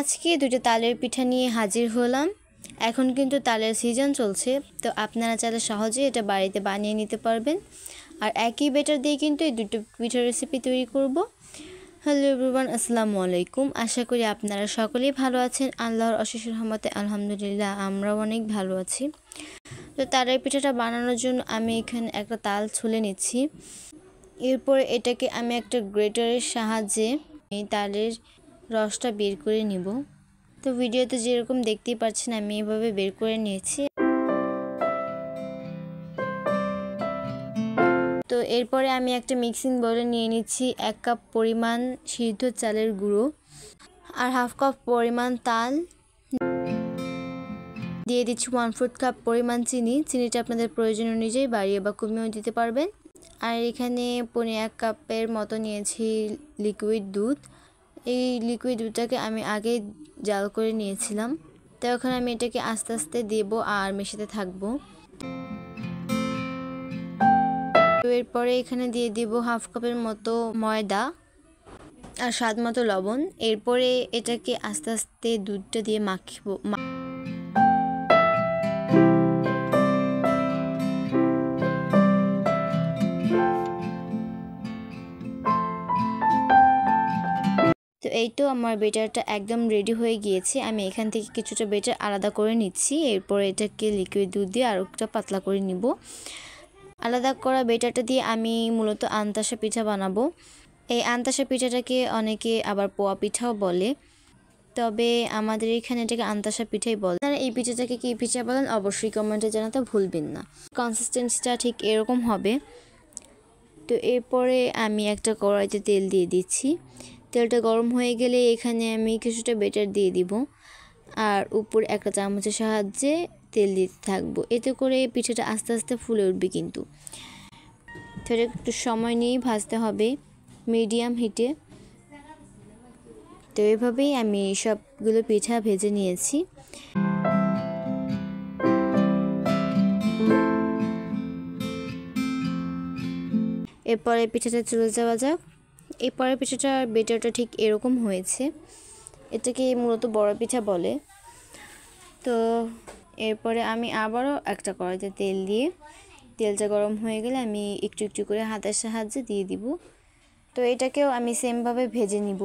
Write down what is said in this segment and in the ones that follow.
আজকে দুটো তালের পিঠা নিয়ে হাজির হলাম। এখন কিন্তু তালের সিজন চলছে, তো আপনারা চাইলে সহজে এটা বাড়িতে বানিয়ে নিতে পারবেন। আর একই ব্যাটার দিয়ে কিন্তু এই দুটো পিঠার রেসিপি তৈরি করব। হ্যালো এভরিওয়ান, আসসালামু আলাইকুম। আশা করি আপনারা সকলেই ভালো আছেন। আল্লাহর অশেষ রহমতে আলহামদুলিল্লাহ আমরাও অনেক ভালো আছি। তো তালের পিঠাটা বানানোর জন্য আমি এখানে একটা তাল ছুলে নিচ্ছি। এরপরে এটাকে আমি একটা গ্রেটারের সাহায্যে এই তালের রসটা বের করে নিব। তো ভিডিওতে যেরকম দেখতেই পাচ্ছেন আমি এভাবে বের করে নিয়েছি। তো এরপরে আমি একটা মিক্সিং বোলে নিয়ে নিচ্ছি 1 কাপ পরিমাণ সিদ্ধ চালের গুঁড়ো আর হাফ কাপ পরিমাণ তাল, দিয়ে দিচ্ছি 1/4 কাপ পরিমাণ চিনি। চিনিটা আপনাদের প্রয়োজন অনুযায়ী বাড়িয়ে বা কমিয়েও দিতে পারবেন। আর এখানে 1 কাপের মতো নিয়েছি লিকুইড দুধ। এই লিকুইড দুধটাকে আমি আগে জাল করে নিয়েছিলাম। তো এখন আমি এটাকে আস্তে আস্তে দেব আর মেশাতে থাকবো। তো এরপরে এখানে দিয়ে দিব হাফ কাপের মতো ময়দা আর স্বাদ মতো লবণ। এরপরে এটাকে আস্তে আস্তে দুধটা দিয়ে মাখবো। তো এই তো আমার বেটারটা একদম রেডি হয়ে গিয়েছে। আমি এখান থেকে কিছুটা বেটার আলাদা করে নিচ্ছি। এরপর এটাকে লিকুইড দুধ দিয়ে আরও একটা পাতলা করে নিব। আলাদা করা বেটারটা দিয়ে আমি মূলত আন্তাসা পিঠা বানাবো। এই আন্তাসা পিঠাটাকে অনেকে আবার পোয়া পিঠাও বলে, তবে আমাদের এখানে এটাকে আন্তাসা পিঠাই বলে। আপনারা এই পিঠাটাকে কি পিঠা বলেন অবশ্যই কমেন্টে জানাতে ভুলবেন না। কনসিস্টেন্সিটা ঠিক এরকম হবে। তো এরপরে আমি একটা কড়াইতে তেল দিয়ে দিচ্ছি। তেলটা গরম হয়ে গেলে এখানে আমি কিছুটা বেটার দিয়ে দিব আর উপর একটা চামচের সাহায্যে তেল দিতে থাকবো। এতে করে পিঠাটা আস্তে আস্তে ফুলে উঠবে, কিন্তু সেটা একটু সময় নিয়েই ভাজতে হবে মিডিয়াম হিটে। তো এভাবেই আমি সবগুলো পিঠা ভেজে নিয়েছি। এরপরে পিঠাটা চলে যাওয়া যাক। এরপরে পিঠাটার বেটারটা ঠিক এরকম হয়েছে। এটাকে মূলত বড় পিঠা বলে। তো এরপরে আমি আবারও একটা কড়াইতে তেল দিয়ে তেলটা গরম হয়ে গেলে আমি একটু একটু করে হাতের সাহায্যে দিয়ে দিব। তো এটাকেও আমি সেমভাবে ভেজে নিব।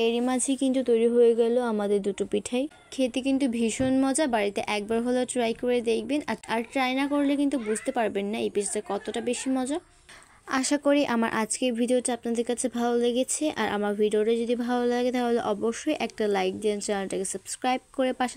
এরই মাঝে কিন্তু তৈরি হয়ে গেল আমাদের দুটো পিঠাই। খেতে কিন্তু ভীষণ মজা। বাড়িতে একবার হলেও ট্রাই করে দেখবেন। আর ট্রাই না করলে কিন্তু বুঝতে পারবেন না এই পিঠাটা কতটা বেশি মজা। আশা করি আমার আজকের ভিডিওটা আপনাদের কাছে ভালো লেগেছে। আর আমার ভিডিওটা যদি ভালো লাগে তাহলে অবশ্যই একটা লাইক দিয়ে চ্যানেলটাকে সাবস্ক্রাইব করে পাশে